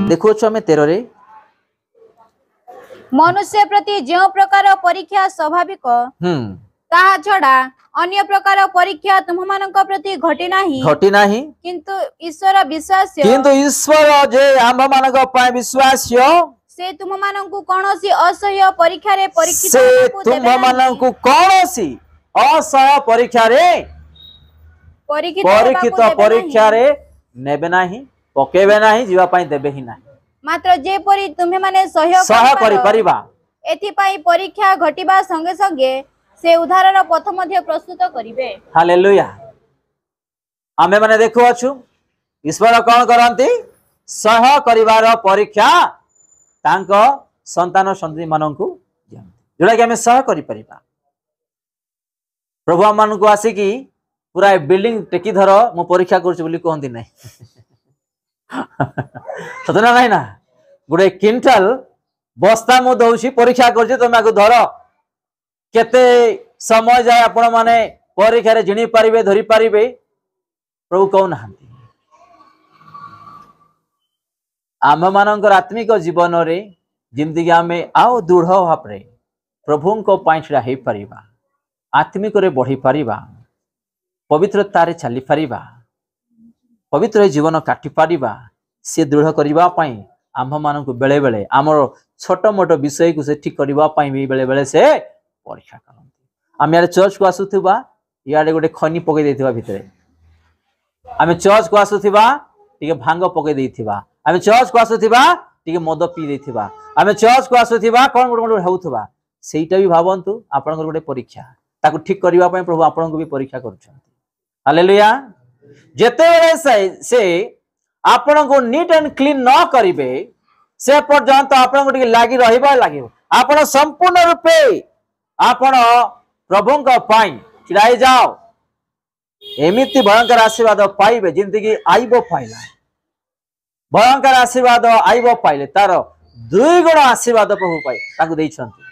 देखो आम 13 रे मनुष्य प्रति जो प्रकार परीक्षा स्वाभाविक ताहा छड़ा अन्य प्रकार परीक्षा तुमମାନଙ୍କ प्रति घटी नाही किंतु ईश्वर जे आम मानक पय विश्वास्य से तुमମାନଙ୍କୁ कोनोसी असह्य परीक्षा रे परीक्षित से तुमମାନଙ୍କୁ कोनोसी असह्य परीक्षा रे परीक्षित परीक्षा रे नेबे नाही पकेबे नाही जीवा पय देबे ही नाही मात्र जे परी तुमे माने सहयोग करि परिबा एथि पय परीक्षा घटिबा संगे संगे से उद्धारर पथ मध्ये प्रस्तुत करिवे। हालेलुया। आमे माने देखु अछु ईश्वर कोन करंती सह करिवार परीक्षा तांको संतान संतति माननकु दियंती जोडा कि आमे सह करि परिबा। प्रभु माननकु आसी कि पूरा बिल्डिंग टेकी धर मु परीक्षा करछु बोली कहंती नै सतना नाही ना गुडे क्विंटल बस्ता मु दउछि परीक्षा करछि तमे आगु धर केते समय जाय आपण माने परीक्षा रे जिनि परिबे धरि परिबे प्रभु कहू नाहंती। आम मानकर आत्मिक जीवन रे जिमति कि आमे आओ दृढ़ भाबरे प्रभु को पाइछड़ा हे परिबा आत्मिक रे बढ़ी परिबा पवित्रता रे चली परिबा पवित्र जीवन काटी पारिबा से दृढ़ करिबा पई आम मानक बेले बेले आमर छोट मोट विषय को से ठीक करिबा पई भी बेले बेले से परीक्षा करंती। आम यार चर्च को आसुथिबा याडे गोटे खनी पके देथिबा भितरे आमे चर्च को आसुथिबा टिके भांग पके देथिबा आमे चर्च को आसुथिबा टिके मद पी देथिबा आमे चर्च को आसुथिबा कोन गोटे होउथबा सेईटा भी भावंतु आपन गोटे परीक्षा ताकू ठीक करिबा पई प्रभु आपन को भी परीक्षा करूछन। हालेलुया। जेते से आपण को नीट एंड क्लीन न करिवे से पर्यंत आपण को टिके लागि रहिबा लागियो आपण संपूर्ण रूपे आपण प्रभु को पाई चिराई जाओ एमिति भयंकर आशीर्वाद पाइबे जिंदगी कि आइबो पाइला भयंकर आशीर्वाद आइबो पाइले तार दुई गुण आशीर्वाद प्रभु पाई ताकू देइछंती।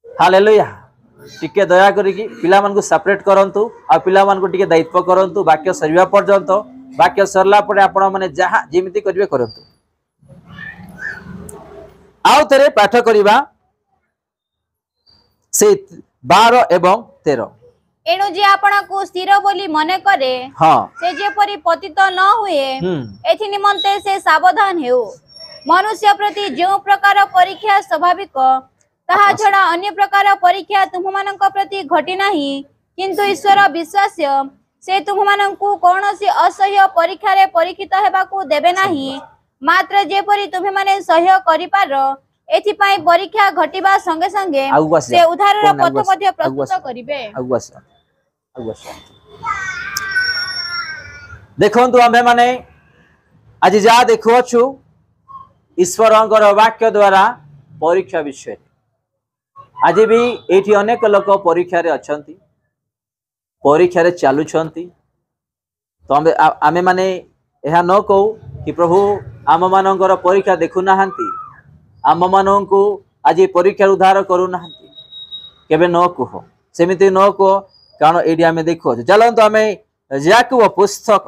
हालेलुया। टिके दया करिकी पिला मन को सेपरेट करंतु आ पिला मन को टिके दायित्व करंतु वाक्य सरिवा पर्यंत वाक्य सरला परे आपण माने जहा जेमिति करिवे करंतु। आउ तेरे पाठ करिबा से 12 एवं 13 एनु जे आपण को स्थिर बोली मने करे से जे परि पतित न हुए एथि निमंते से सावधान हेउ मनुष्य प्रति जो प्रकार परीक्षा स्वाभाविक ताहा छड़ा अन्य प्रकार परीक्षा तुमମାନଙ୍କ प्रति घटी नाही किंतु ईश्वर विश्वास्य से तुमମାନଙ୍କୁ कोनोसी असह्य परीक्षा रे परीक्षित हेबाकू देबे नाही मात्र जे परि तुमे माने सहयोग करि पारो एथि पई परीक्षा घटिबा संगे संगे से उद्धारर पथ मध्ये प्रस्तुत करिवे। देखंतु आमे माने आज जा देखुछु ईश्वरंकर वाक्य द्वारा परीक्षा विषय आज भी एठी अनेक लोक परीक्षा रे अछंती परीक्षा रे चालुछंती तो आमे माने एहा न कहू कि प्रभु आम मानकर परीक्षा देखु नाहंती आम माननकु आज परीक्षा उद्धार करू नाहंती केबे न कहो सेमिति न कहो कारण एडी आमे देखो चलंतु आमे याकूब पुस्तक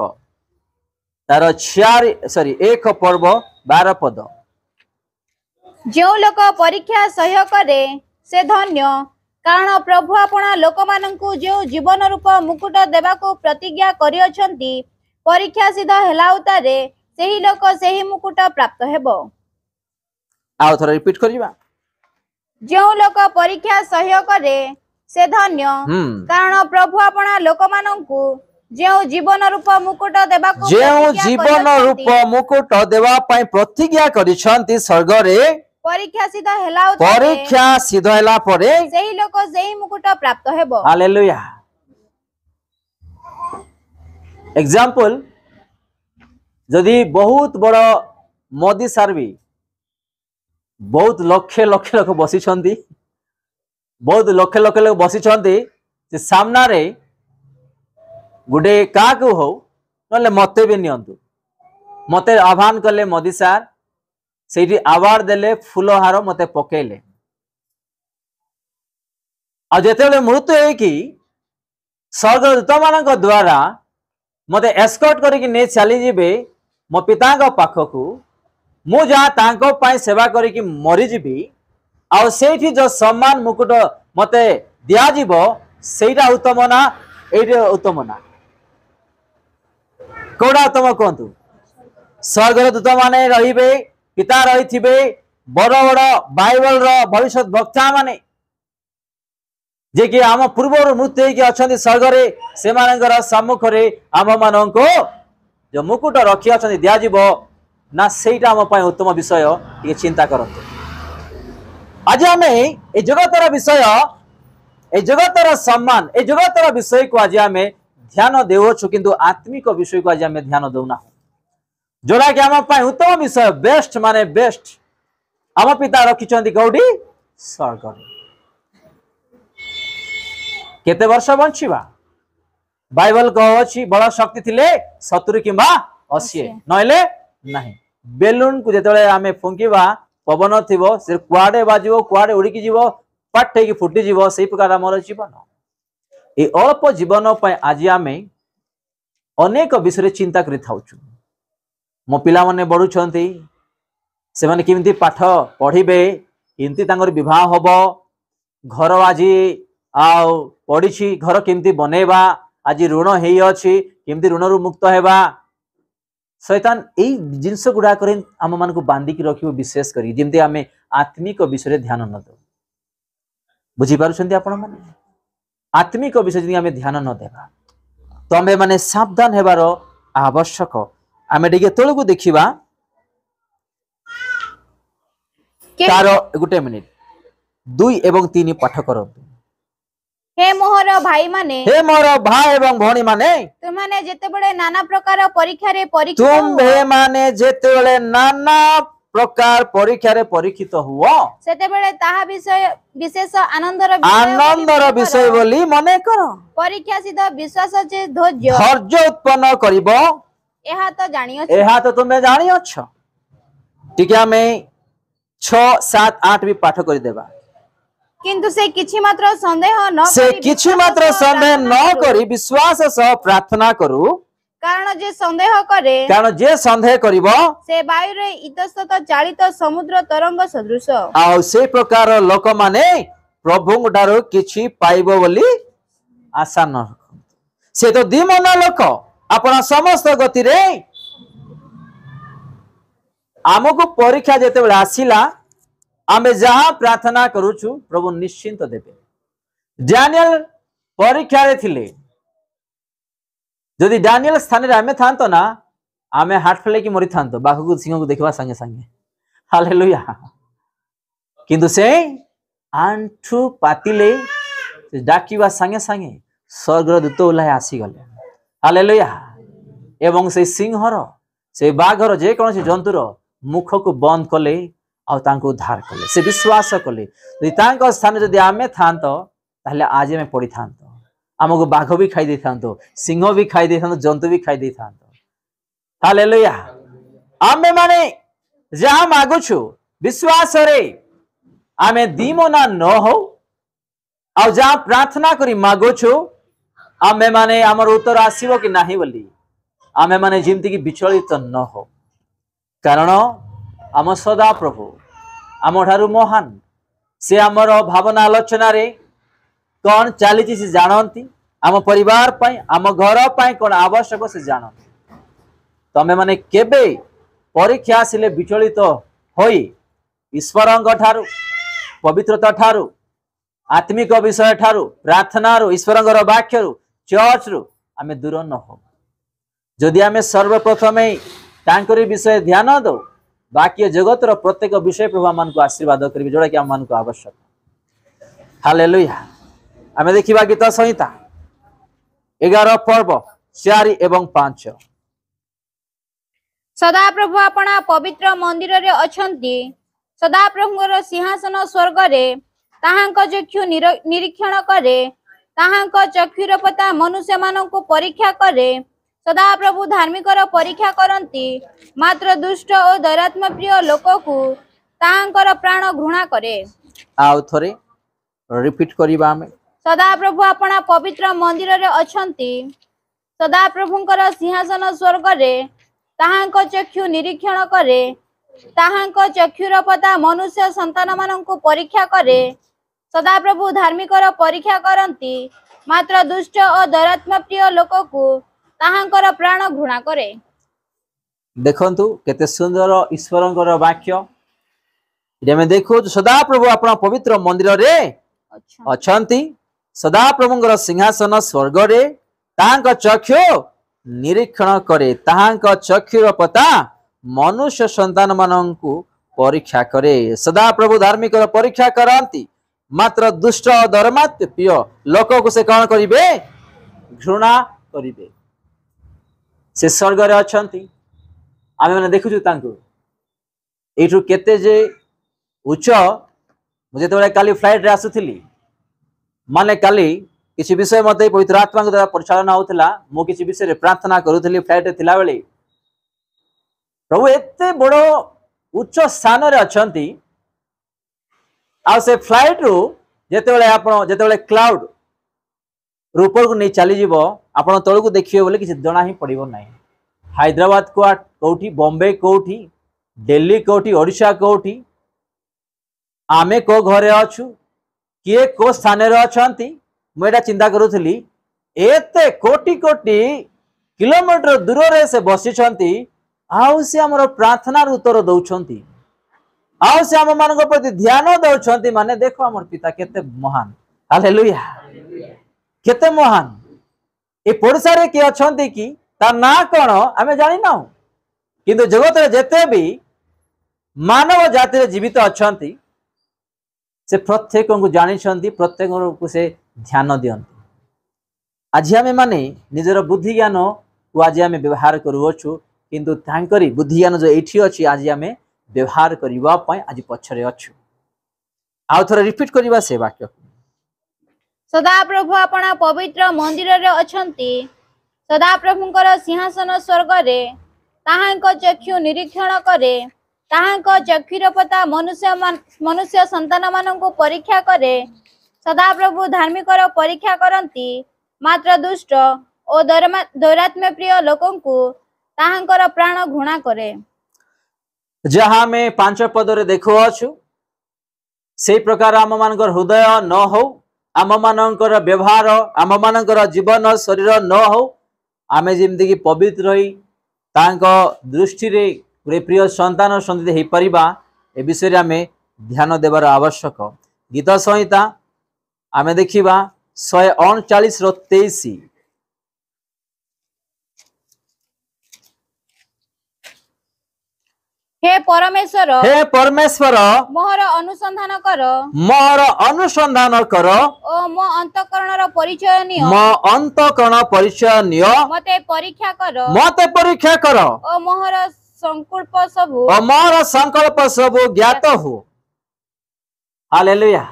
तार 1 पर्व 12 पद जो लोक परीक्षा सह्य करे से धन्य कारण प्रभु आपना लोक माननकु जो जीवन रूप मुकुट देबाको प्रतिज्ञा करि अछंती परीक्षा सिद्ध हेला उतारे सेही लोक सेही मुकुट प्राप्त हेबो। आउ थोड़ा रिपीट करिबा जो लोक परीक्षा सह्य करे से धन्य कारण प्रभु आपना लोक माननकु जो जीवन रूप मुकुट देबाको जो जीवन रूप मुकुट देबा पई प्रतिज्ञा करिसंती स्वर्ग रे परीक्षा सिद्ध हेला परे सेही लोक सेही मुकुट प्राप्त हेबो। हालेलुया। एग्जांपल जदि बहुत बड़ मोदी सार्वी बहुत लक्ष लक्ष लोक बसी छंती बहुत लक्ष लक्ष लोक बसी छंती से सामना रे गुडे का को हो नले मते भी नियंतु मते आह्वान कले मोदी सार सेठी अवार्ड देले फूल हार मते पकेले आ जेतेले मृत्यु है कि स्वर्गदूत मानक द्वारा मते एस्कॉर्ट करके ने चली जिबे मो पिता पाखकू मु जहाँ तांको पाई सेवा करी कि मरी जीवी आउ सेठी जो सम्मान मुकुट मते दिया जीवो सेटा उत्तम ना एटे उत्तम ना कोडा उत्तम कहतु स्वर्गर दूत माने रहिबे पिता रहिथिबे बड़ बड़ बाइबल रो भविष्य वक्ता माने जे कि आम पूर्वर मृत्यु होगी अच्छा स्वर्गरे से सम्मुखरे आम मान को जो मुकुट रखी अच्छा दिज्व ना सेटा आम उत्तम विषय ये चिंता करते आज आम ए जगतर विषय ए जगतर सम्मान ए जगतर विषय को आज आम ध्यान देवछु किंतु आत्मिक विषय को आज आम ध्यान दौना जोड़ा कि आम उत्तम विषय बेस्ट माने बेस्ट आम पिता रखिंट कौटी स्वर्ग केते वर्ष बंचिबा बाइबल कहछि बड़ शक्ति थिले 70 किंबा 80 नहले नाही बेलून को जेतले आमे फुंकीबा पवन थिबो से कुआडे बाजिबो कुआडे उड़ीकी जीवो पट्टे की फुटी जीवो सेही प्रकार हमर जीवन ए अल्प जीवन पय आज आमे अनेक विषय चिंता करि थाउछु मो पिला माने बढुछंती से माने किमती पाठ पढिबे किमती तांगर विवाह होबो घर आजी आउ पड़ी घर केमती बनैबा आज ऋण हेई अछि केमती ऋण रु मुक्त हेबा शैतान एई जिंस गुडा करे आम मान को बांधी की रखिबो विशेष करी जेमती आमे आत्मिक विषय ध्यान न दो बुझी पारुछंती आपण माने आत्मिक विषय जदि आमे ध्यान न देबा तो आमे माने सावधान हेबार आवश्यक आमे डिगे तळकु देखिबा तारो गुटे मिनिट 2 एवं 3 पाठ करंतु हे मोहर भाई माने हे मोर भाई एवं भौणी माने तुम माने जेते बड़े नाना प्रकार परीक्षा रे परीक्षित तुम माने जेते बड़े नाना प्रकार परीक्षा रे परीक्षित हुओ सेते बड़े ताहा विषय विशेष आनंदर विषय बोली मने करो परीक्षा सिद्ध विश्वास जे धैर्य धैर्य उत्पन्न करिवो एहा तो जानियो एहा तो तुमे जानियो छ ठीक है मैं 6 7 8 भी पाठ कर देबा किंतु से किछि मात्र संदेह न से किछि मात्र संदेह न करी विश्वास सह प्रार्थना करू कारण जे संदेह करिवो से वायु रे इतस्तत चालित समुद्र तरंग सदृश आ से प्रकार लोक माने प्रभु ठारो किछि पाइबो बोली आशा न से तो दिमना लोक आपण समस्त गति रे आमको परीक्षा जेते बेला आसीला आमे जहाँ प्रार्थना करूछु प्रभु निश्चिंत देवे डानियल परीक्षा रे थिले जदि डानियल स्थान रे आमे थांतो ना आमे हार्ट फेल की मरी थांतो बाघ को सिंह को देखबा संगे संगे हालेलुया किंतु से आंठू पातिले से डाकिबा संगे संगे स्वर्गदूत ओलाय आसी गले हालेलुया एवं से सिंहर से बाघर जे कोनसी जंतुर मुख को बंद कले आउ तांको उद्धार कले से विश्वास कले यदि तांको स्थान जदि आमे थांतो ताहले आज में पड़ी थांतो हमको बाघ भी खाई दे थांतो सिंह भी खाई दे थांतो जंतु भी खाई दे थांतो हालेलुया आमे माने जहां मागुछु विश्वास रे आमे दीमना न हो आउ जहां प्रार्थना करी मागुछु आमे माने हमर उत्तर आसीबो कि नाही बोली आमे माने जिमती की विचलित न हो कारण आम सदा प्रभु आम ठारू महान से आमर भावना आलोचना रे कौन चली से जानती आम परिवार पाई आम घर पाई कौन आवश्यक से जानती तमे माने केबे परीक्षा आसिले विचलित होई ईश्वरंग ठारू पवित्रता ठारू आत्मिक विषय ठारू प्रार्थना रू ईश्वरंगर वाक्य रू चर्च रू आमे दूर न हो जदि आमे सर्वप्रथम तांकरी विषय ध्यान दो बाकी जगतर प्रत्येक विषय प्रभु आम को आशीर्वाद करेंगे जोड़ा कि आम को आवश्यक हालेलुया आमे देखिबा गीत संहिता 11 पर्व 4 एवं 5 सदा प्रभु अपना पवित्र मंदिर रे अछंती सदा प्रभुर सिंहासन स्वर्ग रे ताहांक चक्षु निरीक्षण करे ताहांक चक्षुर पता मनुष्य मानक परीक्षा करे सदा प्रभु धार्मिकर परीक्षा करती मात्र दुष्ट और दैरात्म प्रिय लोक को तांकर प्राण घृणा करे आउ थरे रिपीट करिबा हमें सदा प्रभु अपना पवित्र मंदिर रे अछंती सदा प्रभुंकर सिंहासन स्वर्ग रे ताहांक चक्षु निरीक्षण करे ताहांको चक्षुर पता मनुष्य संतान मानंकु परीक्षा करे सदा प्रभु धार्मिकर परीक्षा करंती मात्र दुष्ट और दौरात्म्य प्रिय लोक को ताहांकर प्राण घृणा करे। देखंतु केते सुंदर ईश्वरंकर वाक्य इमे देखो सदा प्रभु अपना पवित्र मंदिर रे अछंती सदा प्रभुंकर सिंहासन स्वर्ग रे ताहांक चक्षु निरीक्षण करे ताहांक चक्षुर पता मनुष्य संतान मानंकु परीक्षा करे सदा प्रभु धार्मिकर परीक्षा करंती मात्र दुष्ट और धर्मात्म प्रिय लोक को से कौन करिवे घृणा करिवे से स्वर्ग रे अछंती आमे माने देखुछु तांको एठु केते जे उच्च मुझे तो काली फ्लाइट रे आसुथिली माने काली किसी विषय मते पवित्र आत्मा के द्वारा परिचालन होउतला मो किसी विषय रे प्रार्थना करूथली फ्लाइट रे थिला बेले प्रभु एते बड़ो उच्च स्थान रे अछंती आ से फ्लाइट रू जेते क्लाउड ऊपर को नहीं चली जीवो आपण तळ को देखियो बोले किसी जना ही पड़िबो नाही हैदराबाद को कोठी बॉम्बे कोठी दिल्ली कोठी ओडिशा कोठी आमे को घरे अछु किए को स्थान रे अछंती मुझे चिंता करूथली एते कोटी कोटी किलोमीटर दूर रे से बसी छंती आउ से हमर प्रार्थना उत्तर दउछंती आउ से हम मान प्रति ध्यान दउछंती माने देखो हमर पिता केते महान हालेलुया केते महान ए पड़ोसा रे के अछंती कि ता ना कोन हमें जानि ना किंतु जगत रे जेते भी मानव जाति रे जीवित अछंती से प्रत्येक को जानी छंती प्रत्येक को से ध्यान दियंती आज हमें माने निजर बुद्धि ज्ञान को आज हमें व्यवहार करूछु किंतु तांकरी बुद्धि ज्ञान जो एठी अछि आज हमें व्यवहार करबा पय आज पछरे अछु आ थोड़ा रिपीट करबा से वाक्य सदा प्रभु अपना पवित्र मंदिर रे अछंती सदा प्रभुंकर सिंहासन स्वर्ग रे ताहांको चक्षु निरीक्षण करे ताहांको चक्षुर पता मनुष्य संतान मानंको परीक्षा करे सदा प्रभु धार्मिकर परीक्षा करंती मात्र दुष्ट और दौरात्म्य प्रिय लोकंकु ताहांकर प्राण घृणा करे जहाँ में 5 पद रे देखो अछु से प्रकार आम मानकर हृदय न हो आम मानकर व्यवहार आम मानकर जीवन शरीर न हो आमे जेमति कि पवित्र रही तांको दृष्टि रे प्रिय संतान संतति हे परिबा ए विषय रे आमे ध्यान देबार आवश्यक गीत संहिता आमे देखिबा 139 रो 23 हे परमेश्वर मोहर अनुसंधान कर ओ मो अंतःकरण परिचय नियो मते परीक्षा कर ओ मोहर संकल्प सबु ज्ञात हो हालेलुया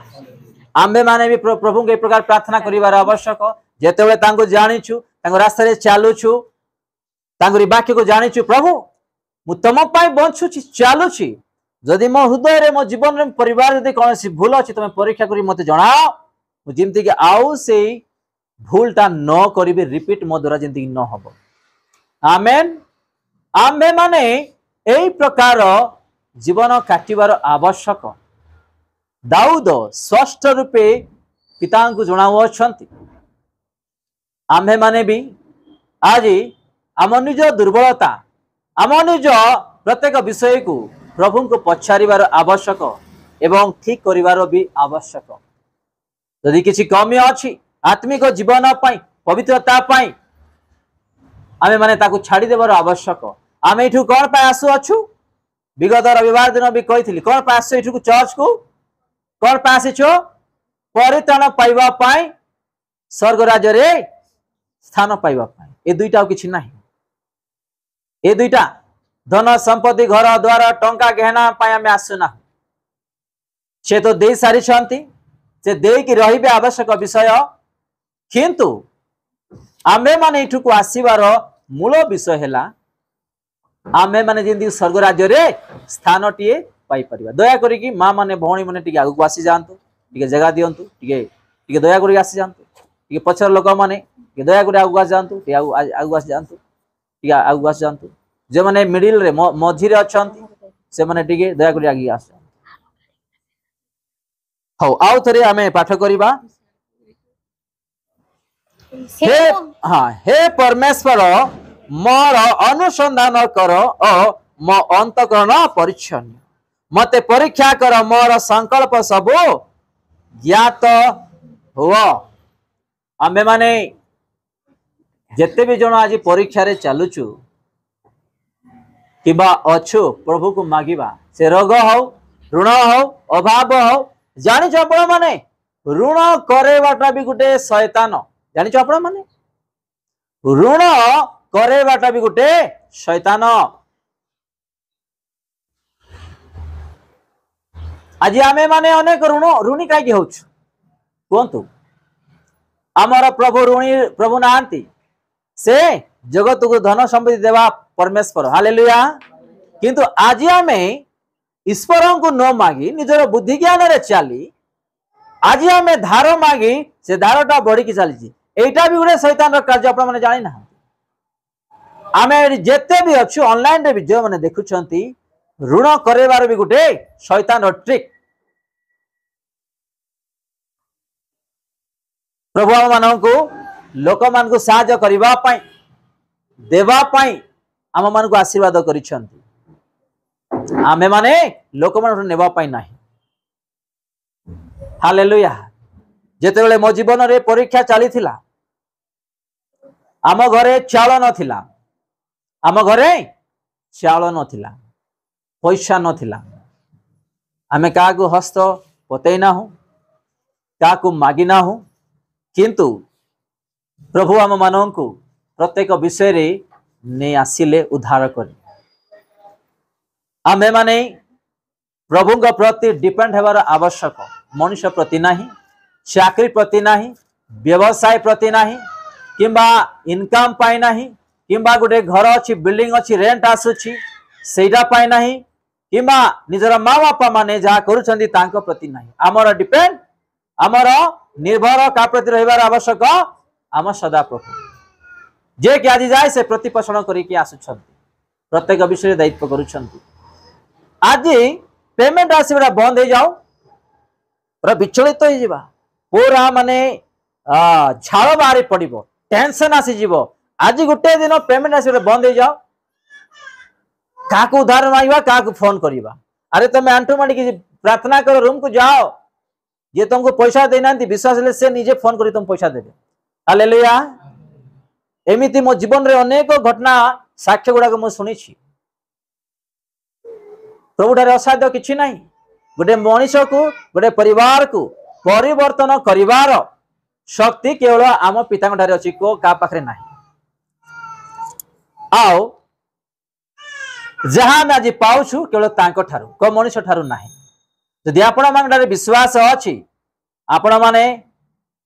आम्बे माने भी प्रभु के प्रकार प्रार्थना करिवार आवश्यक जेतेबेले तांको जानिछु तांको रास्ता रे चालुछु तांको वाक्य को जानिछु प्रभु मु तुम पाई बंचुची चालुची जदि मो हृदय रे मो जीवन रे परिवार यदि कोनसी भूल अछि तमे परीक्षा करी मते जणाओ मु जिमति कि आउ से भूलटा न करिबे रिपीट मो द्वारा जिमति कि न हबो आमेन आम्बे माने एई प्रकार जीवन काटिबार आवश्यक दाऊद स्पष्ट रूपे पिता को जणाउ अछंती आम्बे माने भी आज आम निज दुर्बलता आम निज प्रत्येक विषय को प्रभु को पछारिबार आवश्यक एवं ठीक करिवार भी आवश्यक यदि किसी कमी अछि आत्मिक जीवन पाई पवित्रता पाई आमे माने ताकू छाड़ी देबार आवश्यक आमे इठू कोन पाई आसु अछु विगत रविवार दिन भी कहिथिली कोन पाई आसु इठू चर्च को कोन पाई आसिछो परित्राण पाइबा पाई स्वर्ग राज्य रे स्थान पाइबा पाई ए दुईटा किछि नाही ए दुईटा धन संपत्ति घर द्वार टंका गहना पाई आमे आसुना से तो दे सारी छंती से दे कि रहिबे आवश्यक विषय किंतु आमे माने इठू को आसीबार मूल विषय हेला आमे माने जिंदी स्वर्ग राज्य रे स्थान टिए पाई परिबा दया करी कि मां माने भौणी माने टिके आगु आसी जांतु टिके जगह दियंतु टिके दया करी आसी जांतु टिके पछर लोक माने टिके दया करी आगु आसी जांतु टिके आगु आसी जांतु टिके आगु आसी जांतु जे माने मिडिल रे मझी रे अछंती से माने टिके दया करी आगे आस हो आउ थरे आमे पाठ करिबा हे हाँ हे परमेश्वर मोर अनुसंधान कर और मो अंतकरण परिच्छन्न मते परीक्षा कर मोर संकल्प सब ज्ञात हुआ आमे माने जेते भी जन आज परीक्षा रे चलुचु किबा अच्छु प्रभु को मागिबा से रोग हो ऋण हो अभाव हो जानि छ आपण माने ऋण करेबाटा भी गुटे शैतान जानि छ आपण माने ऋण करेबाटा भी गुटे शैतान आज आमे माने अनेक ऋणी काई होउछु कोंतु आमर प्रभु ऋणी प्रभु नांती से जगत को धन संपत्ति देवा परमेश्वर हालेलुया किंतु आज आमे ईश्वर को न मागी निजर बुद्धि ज्ञान रे चली आज आमे धार मागी से धारटा बढ़ी की चली एटा भी गोटे शैतान रो कार्य आपण माने जानि ना आमे जेते भी अच्छु ऑनलाइन रे भी जो माने देखुछंती ऋण करेबार भी गोटे शैतान रो ट्रिक प्रभु मान को लोक मान को साहाय्य करिबा पई देवा पई आम मान को आशीर्वाद करिसंती आमे माने लोक मान नेबा पई नाही हालेलुया जेते बेले मो जीवन रे परीक्षा चली थिला आम घरे चाउल नथिला आम घरे चाउल नथिला पैसा नथिला आमे का को हस्त पतई ना हो का को मागी ना हो किंतु प्रभु आम मानन को प्रत्येक विषय रे ने आसिले उद्धार कर आमे माने प्रभु का प्रति डिपेंड हेबार आवश्यक मनुष्य प्रति नाही चाकरी प्रति नाही व्यवसाय प्रति नाही किंबा इनकम पाई नाही किंबा गोटे घर अच्छी बिल्डिंग अच्छी रेंट आसुची सेटा पाई नाही किंबा निजर माँ बापा माने जहाँ करुछंती तांको प्रति नाही आमर डिपेंड आमर निर्भर का प्रति रहिबार आवश्यक आम सदा प्रभु जे कि आज जाए से प्रतिपोषण करिके आसुछंती प्रत्येक विषय दायित्व करुछंती आज पेमेंट आसीबा बंद हो जाओ पूरा विचलित हो जिबा पूरा माने झाड़ बाहरी पड़िबो टेंशन आसी जिवो आज गोटे दिन पेमेंट आसीबा बंद हो जाओ काको उधार मांगवा काको फोन करिबा अरे तुम आंटू मांडी की प्रार्थना करो रूम को जाओ ये तुमको पैसा देना विश्वास ले से निजे फोन करी तुम पैसा देबे हालेलुया एमिति मो जीवन रे अनेक घटना साक्ष्य गुडा को मु सुनी छी प्रभु ठारे असाध्य किछि नाही गोटे मनुष्य को गोटे परिवार को परिवर्तन करिवार शक्ति केवल आम पिता ठारे अछि को का पाखरे नाही आओ जहां मैं आज पाउछु केवल तांको ठारू को मनुष्य ठारू नाही यदि आपण मानरे विश्वास अछि आपण माने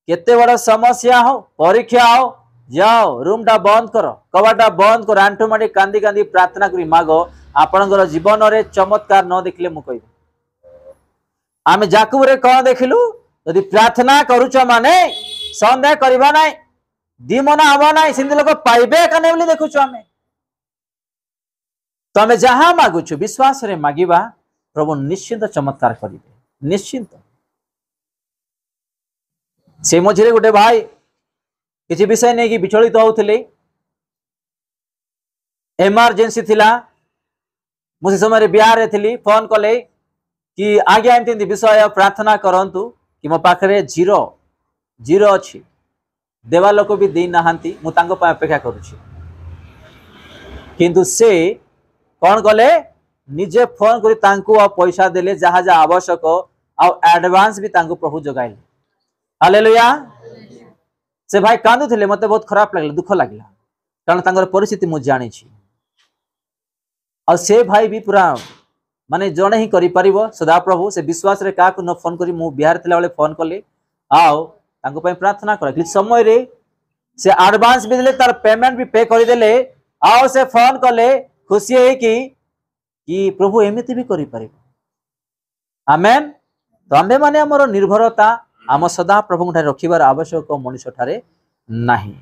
केते बड़ समस्या हो परीक्षा हो जाओ रूम टा बंद करो कबाटा बंद कर आंठू माटी कांदी कांदी प्रार्थना करी मागो आपणकर जीवन रे चमत्कार न देखले मु कहबी आमे जाकुब रे कोन देखिलु यदि प्रार्थना करूछ माने संदेह करबा नाही दिमना हबा नाही सिंध लोक पाइबे कने बोली देखुछ आमे तमे जहां मागुछु विश्वास रे मागिबा प्रभु निश्चिंत चमत्कार करिबे निश्चिंत से मझे गोटे भाई किसी विषय नहीं कि विचलित होते एमरजेंसी थिला मुझे समय बिहार थी फोन कले कि आज्ञा एमती विषय प्रार्थना करंतु कि मो पाखरे जीरो जीरो अच्छी देवा लोक भी दे नहांती मु तांको पय अपेक्षा करूची किंतु से कौन कले निजे फोन करी तांको आ पैसा देले जहा जहा आवश्यक आ एडवांस भी तांको प्रभु जगाइले हालेलुया से भाई कांदु थे मते बहुत खराब लगला दुख लगला कारण तांकर परिस्थिति मु जानी छी और से भाई भी पूरा माने जणे ही करि परिबो सदा प्रभु से विश्वास रे का को न फोन करी मु बिहार थिला वाले फोन कले आओ तांको पय प्रार्थना कर कि समय रे से एडवांस भी देले तार पेमेंट भी पे करि देले आओ से फोन कले खुशी है कि प्रभु एमिति भी करि परिबो आमेन तो आमे माने हमर निर्भरता आम सदा प्रभु ठारे रखिबार आवश्यक मनुष्य ठारे नाही।